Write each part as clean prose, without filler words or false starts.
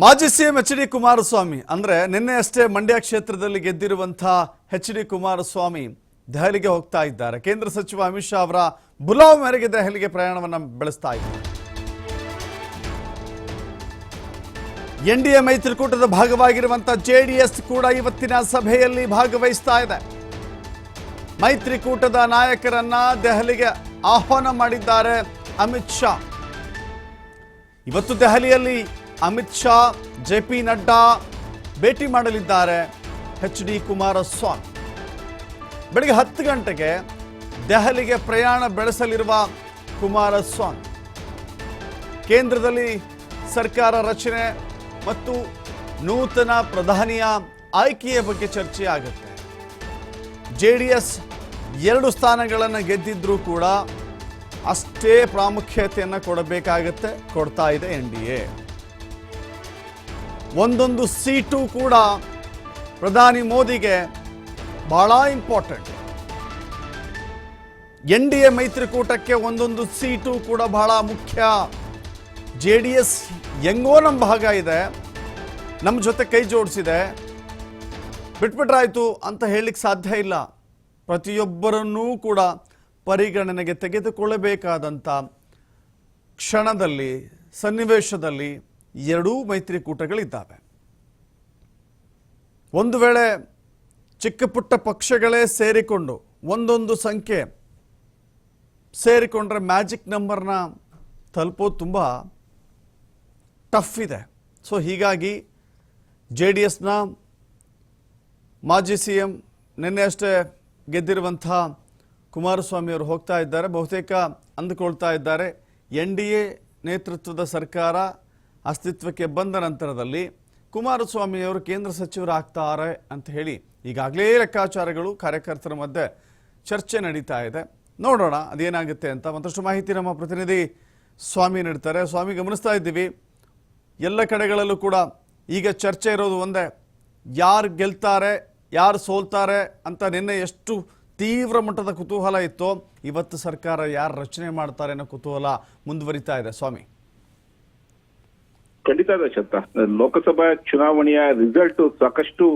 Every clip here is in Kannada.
ಮಾಜಿ ಸಿಎಂ ಎಚ್.ಡಿ. ಕುಮಾರಸ್ವಾಮಿ ಅಂದ್ರೆ ನಿನ್ನೆ ಅಷ್ಟೇ ಮಂಡ್ಯ ಕ್ಷೇತ್ರದಲ್ಲಿ ಗೆದ್ದಿರುವಂತಹ ಎಚ್.ಡಿ. ಕುಮಾರಸ್ವಾಮಿ ದೆಹಲಿಗೆ ಹೋಗ್ತಾ ಇದ್ದಾರೆ. ಕೇಂದ್ರ ಸಚಿವ ಅಮಿತ್ ಶಾ ಅವರ ಬುಲಾವ್ ಮೇರೆಗೆ ದೆಹಲಿಗೆ ಪ್ರಯಾಣವನ್ನು ಬೆಳೆಸ್ತಾ ಇದ್ದಾರೆ. ಎನ್ಡಿಎ ಮೈತ್ರಿಕೂಟದ ಭಾಗವಾಗಿರುವಂತಹ ಜೆಡಿಎಸ್ ಕೂಡ ಇವತ್ತಿನ ಸಭೆಯಲ್ಲಿ ಭಾಗವಹಿಸ್ತಾ ಇದೆ. ಮೈತ್ರಿಕೂಟದ ನಾಯಕರನ್ನ ದೆಹಲಿಗೆ ಆಹ್ವಾನ ಮಾಡಿದ್ದಾರೆ ಅಮಿತ್ ಶಾ. ಇವತ್ತು ದೆಹಲಿಯಲ್ಲಿ ಅಮಿತ್ ಶಾ, ಜೆ.ಪಿ. ನಡ್ಡಾ ಭೇಟಿ ಮಾಡಲಿದ್ದಾರೆ ಎಚ್.ಡಿ. ಕುಮಾರಸ್ವಾಮಿ. ಬೆಳಗ್ಗೆ 10 ಗಂಟೆಗೆ ದೆಹಲಿಗೆ ಪ್ರಯಾಣ ಬೆಳೆಸಲಿರುವ ಕುಮಾರಸ್ವಾಮಿ ಕೇಂದ್ರದಲ್ಲಿ ಸರ್ಕಾರ ರಚನೆ ಮತ್ತು ನೂತನ ಪ್ರಧಾನಿಯ ಆಯ್ಕೆಯ ಬಗ್ಗೆ ಚರ್ಚೆ ಆಗುತ್ತೆ. ಜೆಡಿಎಸ್ 2 ಸ್ಥಾನಗಳನ್ನು ಗೆದ್ದಿದ್ರೂ ಕೂಡ ಅಷ್ಟೇ ಪ್ರಾಮುಖ್ಯತೆಯನ್ನು ಕೊಡಬೇಕಾಗತ್ತೆ, ಕೊಡ್ತಾ ಇದೆ ಎನ್ಡಿಎ. ಒಂದೊಂದು ಸೀಟು ಕೂಡ ಪ್ರಧಾನಿ ಮೋದಿಗೆ ಬಹಳ ಇಂಪಾರ್ಟೆಂಟ್. ಎನ್ಡಿಎ ಮೈತ್ರಿಕೂಟಕ್ಕೆ ಒಂದೊಂದು ಸೀಟು ಕೂಡ ಬಹಳ ಮುಖ್ಯ. ಜೆಡಿಎಸ್ ಹೆಂಗೋ ನಮ್ಮ ಭಾಗ ಇದೆ, ನಮ್ಮ ಜೊತೆ ಕೈ ಜೋಡಿಸಿದೆ, ಬಿಟ್ಬಿಟ್ರಾಯ್ತು ಅಂತ ಹೇಳಲಿಕ್ಕೆ ಸಾಧ್ಯ ಇಲ್ಲ. ಪ್ರತಿಯೊಬ್ಬರನ್ನೂ ಕೂಡ ಪರಿಗಣನೆಗೆ ತೆಗೆದುಕೊಳ್ಳಬೇಕಾದಂಥ ಕ್ಷಣದಲ್ಲಿ, ಸನ್ನಿವೇಶದಲ್ಲಿ 2 ಮೈತ್ರಿಕೂಟಗಳಿದ್ದಾವೆ. ಒಂದು ವೇಳೆ ಚಿಕ್ಕ ಪುಟ್ಟ ಪಕ್ಷಗಳೇ ಸೇರಿಕೊಂಡು ಒಂದೊಂದು ಸಂಖ್ಯೆ ಸೇರಿಕೊಂಡ್ರೆ ಮ್ಯಾಜಿಕ್ ನಂಬರ್ನ ತಲುಪೋದು ತುಂಬ ಟಫ್ ಇದೆ. ಸೊ ಹೀಗಾಗಿ ಜೆ.ಡಿ.ಎಸ್ನ ಮಾಜಿ ಸಿ ಎಂ ನಿನ್ನೆ ಅಷ್ಟೇ ಗೆದ್ದಿರುವಂಥ ಕುಮಾರಸ್ವಾಮಿ ಅವರು ಹೋಗ್ತಾ ಇದ್ದಾರೆ. ಬಹುತೇಕ ಅಂದುಕೊಳ್ತಾ ಇದ್ದಾರೆ ಎನ್.ಡಿ.ಎ ನೇತೃತ್ವದ ಸರ್ಕಾರ ಅಸ್ತಿತ್ವಕ್ಕೆ ಬಂದ ನಂತರದಲ್ಲಿ ಕುಮಾರಸ್ವಾಮಿಯವರು ಕೇಂದ್ರ ಸಚಿವರಾಗ್ತಾರೆ ಅಂತ ಹೇಳಿ ಈಗಾಗಲೇ ಲೆಕ್ಕಾಚಾರಗಳು ಕಾರ್ಯಕರ್ತರ ಮಧ್ಯೆ ಚರ್ಚೆ ನಡೀತಾ ಇದೆ. ನೋಡೋಣ ಅದೇನಾಗುತ್ತೆ ಅಂತ. ಮತ್ತಷ್ಟು ಮಾಹಿತಿ ನಮ್ಮ ಪ್ರತಿನಿಧಿ ಸ್ವಾಮಿ ನೀಡ್ತಾರೆ. ಸ್ವಾಮಿ, ಗಮನಿಸ್ತಾ ಇದ್ದೀವಿ ಎಲ್ಲ ಕಡೆಗಳಲ್ಲೂ ಕೂಡ ಈಗ ಚರ್ಚೆ ಇರೋದು ಒಂದೇ, ಯಾರು ಗೆಲ್ತಾರೆ ಯಾರು ಸೋಲ್ತಾರೆ ಅಂತ. ನಿನ್ನೆ ಎಷ್ಟು ತೀವ್ರ ಮಟ್ಟದ ಕುತೂಹಲ ಇತ್ತು, ಇವತ್ತು ಸರ್ಕಾರ ಯಾರು ರಚನೆ ಮಾಡ್ತಾರೆ ಅನ್ನೋ ಕುತೂಹಲ ಮುಂದುವರಿತಾ ಇದೆ. ಸ್ವಾಮಿ, ಖಂಡಿತ ದಶರಥ, ಲೋಕಸಭಾ ಚುನಾವಣೆಯ ರಿಸಲ್ಟ್ ಸಾಕಷ್ಟು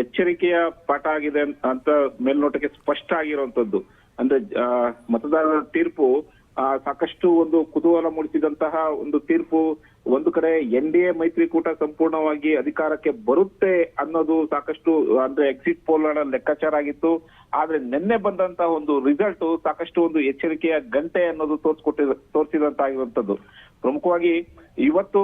ಎಚ್ಚರಿಕೆಯ ಪಾಠ ಆಗಿದೆ ಅಂತ ಮೇಲ್ನೋಟಕ್ಕೆ ಸ್ಪಷ್ಟ ಆಗಿರುವಂತದ್ದು. ಅಂದ್ರೆ ಮತದಾರರ ತೀರ್ಪು ಸಾಕಷ್ಟು ಒಂದು ಕುತೂಹಲ ಮೂಡಿಸಿದಂತಹ ಒಂದು ತೀರ್ಪು. ಒಂದು ಕಡೆ ಎನ್.ಡಿ.ಎ ಮೈತ್ರಿಕೂಟ ಸಂಪೂರ್ಣವಾಗಿ ಅಧಿಕಾರಕ್ಕೆ ಬರುತ್ತೆ ಅನ್ನೋದು ಸಾಕಷ್ಟು ಅಂದ್ರೆ ಎಕ್ಸಿಟ್ ಪೋಲ್ ಲೆಕ್ಕಾಚಾರ ಆಗಿತ್ತು. ಆದ್ರೆ ನಿನ್ನೆ ಬಂದಂತಹ ಒಂದು ರಿಸಲ್ಟ್ ಸಾಕಷ್ಟು ಒಂದು ಎಚ್ಚರಿಕೆಯ ಗಂಟೆ ಅನ್ನೋದು ತೋರಿಸಿದಂತಾಗಿರುವಂತದ್ದು. ಪ್ರಮುಖವಾಗಿ ಇವತ್ತು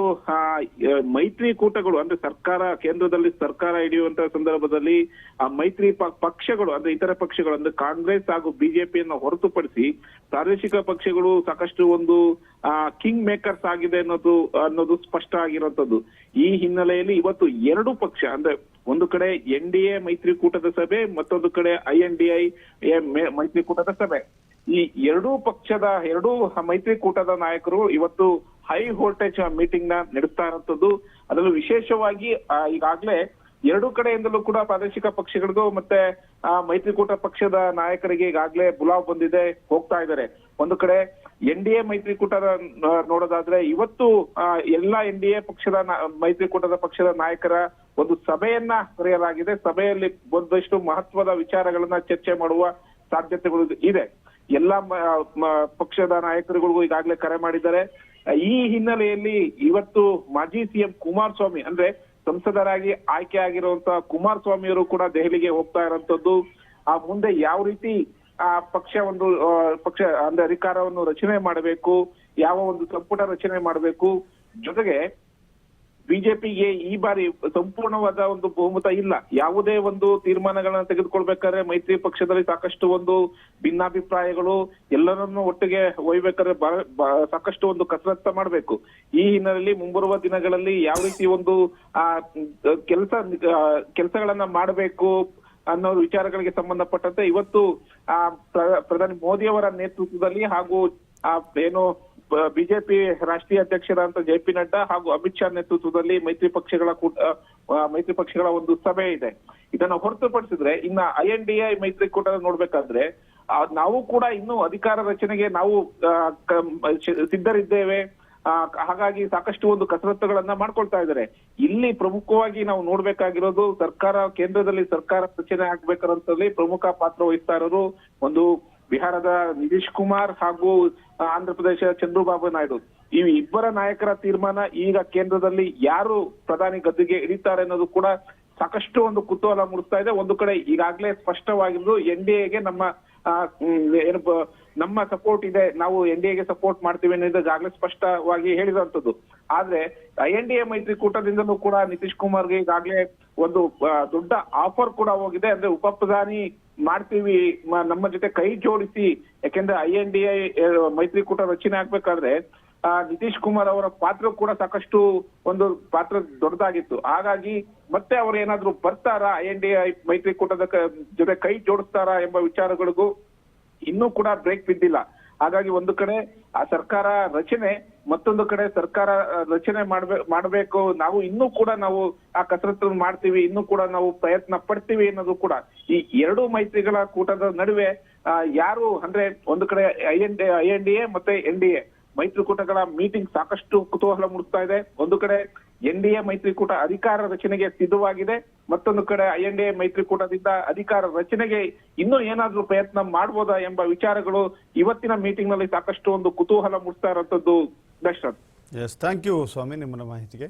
ಮೈತ್ರಿಕೂಟಗಳು ಅಂದ್ರೆ ಸರ್ಕಾರ, ಕೇಂದ್ರದಲ್ಲಿ ಸರ್ಕಾರ ಹಿಡಿಯುವಂತಹ ಸಂದರ್ಭದಲ್ಲಿ ಆ ಮೈತ್ರಿ ಪಕ್ಷಗಳು ಅಂದ್ರೆ ಇತರ ಪಕ್ಷಗಳು ಅಂದ್ರೆ ಕಾಂಗ್ರೆಸ್ ಹಾಗೂ ಬಿಜೆಪಿಯನ್ನು ಹೊರತುಪಡಿಸಿ ಪ್ರಾದೇಶಿಕ ಪಕ್ಷಗಳು ಸಾಕಷ್ಟು ಒಂದು ಕಿಂಗ್ ಮೇಕರ್ಸ್ ಆಗಿದೆ ಅನ್ನೋದು ಸ್ಪಷ್ಟ ಆಗಿರುವಂತದ್ದು. ಈ ಹಿನ್ನೆಲೆಯಲ್ಲಿ ಇವತ್ತು 2 ಪಕ್ಷ ಅಂದ್ರೆ ಒಂದು ಕಡೆ ಎನ್.ಡಿ.ಎ ಮೈತ್ರಿಕೂಟದ ಸಭೆ, ಮತ್ತೊಂದು ಕಡೆ ಐ.ಎನ್.ಡಿ.ಐ ಮೈತ್ರಿಕೂಟದ ಸಭೆ. ಈ 2 ಮೈತ್ರಿಕೂಟದ ನಾಯಕರು ಇವತ್ತು ಹೈ ವೋಲ್ಟೇಜ್ ಮೀಟಿಂಗ್ ನ ನಡೆಸ್ತಾ ಇರುವಂತದ್ದು. ಅದರಲ್ಲೂ ವಿಶೇಷವಾಗಿ ಈಗಾಗಲೇ 2 ಕಡೆಯಿಂದಲೂ ಕೂಡ ಪ್ರಾದೇಶಿಕ ಪಕ್ಷಗಳಿಗೂ ಮತ್ತೆ ಮೈತ್ರಿಕೂಟ ಪಕ್ಷದ ನಾಯಕರಿಗೆ ಈಗಾಗಲೇ ಬುಲಾವ್ ಬಂದಿದೆ, ಹೋಗ್ತಾ ಇದ್ದಾರೆ. ಒಂದು ಕಡೆ ಎನ್.ಡಿ.ಎ ಮೈತ್ರಿಕೂಟದ ನೋಡೋದಾದ್ರೆ ಇವತ್ತು ಎಲ್ಲಾ ಎನ್.ಡಿ.ಎ ಮೈತ್ರಿಕೂಟದ ಪಕ್ಷದ ನಾಯಕರ ಒಂದು ಸಭೆಯನ್ನ ಕರೆಯಲಾಗಿದೆ. ಸಭೆಯಲ್ಲಿ ಒಂದಷ್ಟು ಮಹತ್ವದ ವಿಚಾರಗಳನ್ನ ಚರ್ಚೆ ಮಾಡುವ ಸಾಧ್ಯತೆಗಳು ಇದೆ. ಎಲ್ಲಾ ಪಕ್ಷದ ನಾಯಕರುಗಳಿಗೂ ಈಗಾಗಲೇ ಕರೆ ಮಾಡಿದ್ದಾರೆ. ಈ ಹಿನ್ನೆಲೆಯಲ್ಲಿ ಇವತ್ತು ಮಾಜಿ ಸಿಎಂ ಕುಮಾರಸ್ವಾಮಿ ಅಂದ್ರೆ ಸಂಸದರಾಗಿ ಆಯ್ಕೆ ಆಗಿರುವಂತಹ ಕುಮಾರಸ್ವಾಮಿ ಅವರು ಕೂಡ ದೆಹಲಿಗೆ ಹೋಗ್ತಾ ಇರುವಂತದ್ದು. ಮುಂದೆ ಯಾವ ರೀತಿ ಪಕ್ಷ ಅಂದ್ರೆ ಅಧಿಕಾರವನ್ನು ರಚನೆ ಮಾಡಬೇಕು, ಯಾವ ಒಂದು ಸಂಪುಟ ರಚನೆ ಮಾಡಬೇಕು, ಜೊತೆಗೆ ಬಿಜೆಪಿಗೆ ಈ ಬಾರಿ ಸಂಪೂರ್ಣವಾದ ಒಂದು ಬಹುಮತ ಇಲ್ಲ. ಯಾವುದೇ ಒಂದು ತೀರ್ಮಾನಗಳನ್ನ ತೆಗೆದುಕೊಳ್ಬೇಕಾದ್ರೆ ಮೈತ್ರಿ ಪಕ್ಷದಲ್ಲಿ ಸಾಕಷ್ಟು ಒಂದು ಭಿನ್ನಾಭಿಪ್ರಾಯಗಳು, ಎಲ್ಲರನ್ನು ಒಟ್ಟಿಗೆ ಒಯ್ಬೇಕಾದ್ರೆ ಸಾಕಷ್ಟು ಒಂದು ಕಸರತ್ತ ಮಾಡಬೇಕು. ಈ ಹಿನ್ನೆಲೆಯಲ್ಲಿ ಮುಂಬರುವ ದಿನಗಳಲ್ಲಿ ಯಾವ ರೀತಿ ಒಂದು ಕೆಲಸಗಳನ್ನ ಮಾಡಬೇಕು ಅನ್ನೋ ವಿಚಾರಗಳಿಗೆ ಸಂಬಂಧಪಟ್ಟಂತೆ ಇವತ್ತು ಪ್ರಧಾನಿ ಮೋದಿಯವರ ನೇತೃತ್ವದಲ್ಲಿ ಹಾಗೂ ಏನು ಬಿಜೆಪಿ ರಾಷ್ಟ್ರೀಯ ಅಧ್ಯಕ್ಷರಾದಂತ ಜೆ.ಪಿ. ನಡ್ಡಾ ಹಾಗೂ ಅಮಿತ್ ಶಾ ನೇತೃತ್ವದಲ್ಲಿ ಮೈತ್ರಿ ಪಕ್ಷಗಳ ಒಂದು ಸಭೆ ಇದೆ. ಇದನ್ನ ಹೊರತುಪಡಿಸಿದ್ರೆ ಇನ್ನ ಐ.ಎನ್.ಡಿ.ಐ ಮೈತ್ರಿಕೂಟ ನೋಡ್ಬೇಕಾದ್ರೆ ನಾವು ಕೂಡ ಇನ್ನು ಅಧಿಕಾರ ರಚನೆಗೆ ನಾವು ಸಿದ್ಧರಿದ್ದೇವೆ. ಹಾಗಾಗಿ ಸಾಕಷ್ಟು ಒಂದು ಕಸರತ್ತುಗಳನ್ನ ಮಾಡ್ಕೊಳ್ತಾ ಇದ್ದಾರೆ. ಇಲ್ಲಿ ಪ್ರಮುಖವಾಗಿ ನಾವು ನೋಡ್ಬೇಕಾಗಿರೋದು ಕೇಂದ್ರದಲ್ಲಿ ಸರ್ಕಾರ ರಚನೆ ಆಗ್ಬೇಕಾರಂತಲ್ಲಿ ಪ್ರಮುಖ ಪಾತ್ರ ವಹಿಸ್ತಾ ಇರೋರು ಒಂದು ಬಿಹಾರದ ನಿತೀಶ್ ಕುಮಾರ್ ಹಾಗೂ ಆಂಧ್ರ ಪ್ರದೇಶ ಚಂದ್ರಬಾಬು ನಾಯ್ಡು. ಈ ಇಬ್ಬರ ನಾಯಕರ ತೀರ್ಮಾನ ಈಗ ಕೇಂದ್ರದಲ್ಲಿ ಯಾರು ಪ್ರಧಾನಿ ಗದ್ದುಗೆ ಇಳಿತಾರೆ ಅನ್ನೋದು ಕೂಡ ಸಾಕಷ್ಟು ಒಂದು ಕುತೂಹಲ ಮೂಡಿಸ್ತಾ ಇದೆ. ಒಂದು ಕಡೆ ಈಗಾಗಲೇ ಸ್ಪಷ್ಟವಾಗಿದ್ದು NDAಗೆ ನಮ್ಮ ಸಪೋರ್ಟ್ ಇದೆ, ನಾವು NDAಗೆ ಸಪೋರ್ಟ್ ಮಾಡ್ತೀವಿ ಅನ್ನೋದು ಈಗಾಗಲೇ ಸ್ಪಷ್ಟವಾಗಿ ಹೇಳಿರುವಂತದ್ದು. ಆದ್ರೆ NDA ಮೈತ್ರಿಕೂಟದಿಂದಲೂ ಕೂಡ ನಿತೀಶ್ ಕುಮಾರ್ಗೆ ಈಗಾಗಲೇ ಒಂದು ದೊಡ್ಡ ಆಫರ್ ಕೂಡ ಹೋಗಿದೆ. ಅಂದ್ರೆ ಉಪ ಪ್ರಧಾನಿ ಮಾಡ್ತೀವಿ, ನಮ್ಮ ಜೊತೆ ಕೈ ಜೋಡಿಸಿ. ಯಾಕೆಂದ್ರೆ NDA ಮೈತ್ರಿಕೂಟ ರಚನೆ ಆಗ್ಬೇಕಾದ್ರೆ ನಿತೀಶ್ ಕುಮಾರ್ ಅವರ ಪಾತ್ರ ಕೂಡ ಸಾಕಷ್ಟು ಒಂದು ಪಾತ್ರ ದೊಡ್ಡದಾಗಿತ್ತು. ಹಾಗಾಗಿ ಮತ್ತೆ ಅವ್ರು ಏನಾದ್ರು ಬರ್ತಾರಾ NDA ಮೈತ್ರಿಕೂಟದ ಜೊತೆ ಕೈ ಜೋಡಿಸ್ತಾರಾ ಎಂಬ ವಿಚಾರಗಳಿಗೂ ಇನ್ನೂ ಕೂಡ ಬ್ರೇಕ್ ಬಿದ್ದಿಲ್ಲ. ಹಾಗಾಗಿ ಒಂದು ಕಡೆ ಆ ಸರ್ಕಾರ ರಚನೆ, ಮತ್ತೊಂದು ಕಡೆ ಸರ್ಕಾರ ರಚನೆ ಮಾಡಬೇಕು, ನಾವು ಇನ್ನೂ ಕೂಡ ನಾವು ಆ ಕಸರತ್ತು ಮಾಡ್ತೀವಿ, ಇನ್ನೂ ಕೂಡ ನಾವು ಪ್ರಯತ್ನ ಪಡ್ತೀವಿ ಅನ್ನೋದು ಕೂಡ ಈ ಎರಡು ಮೈತ್ರಿಗಳ ಕೂಟದ ನಡುವೆ ಯಾರು ಅಂದ್ರೆ ಒಂದು ಕಡೆ INDA ಮತ್ತೆ NDA ಮೈತ್ರಿಕೂಟಗಳ ಮೀಟಿಂಗ್ ಸಾಕಷ್ಟು ಕುತೂಹಲ ಮೂಡಿಸ್ತಾ ಇದೆ. ಒಂದು ಕಡೆ NDA ಮೈತ್ರಿಕೂಟ ಅಧಿಕಾರ ರಚನೆಗೆ ಸಿದ್ಧವಾಗಿದೆ, ಮತ್ತೊಂದು ಕಡೆ INDA ಮೈತ್ರಿಕೂಟದಿಂದ ಅಧಿಕಾರ ರಚನೆಗೆ ಇನ್ನೂ ಏನಾದ್ರೂ ಪ್ರಯತ್ನ ಮಾಡ್ಬೋದಾ ಎಂಬ ವಿಚಾರಗಳು ಇವತ್ತಿನ ಮೀಟಿಂಗ್ ನಲ್ಲಿ ಸಾಕಷ್ಟು ಒಂದು ಕುತೂಹಲ ಮೂಡಿಸ್ತಾ ಇರುವಂತದ್ದು. ದರ್ಶನ್. ಎಸ್, ಥ್ಯಾಂಕ್ ಯು ಸ್ವಾಮಿ ನಿಮ್ಮನ್ನ ಮಾಹಿತಿಗೆ.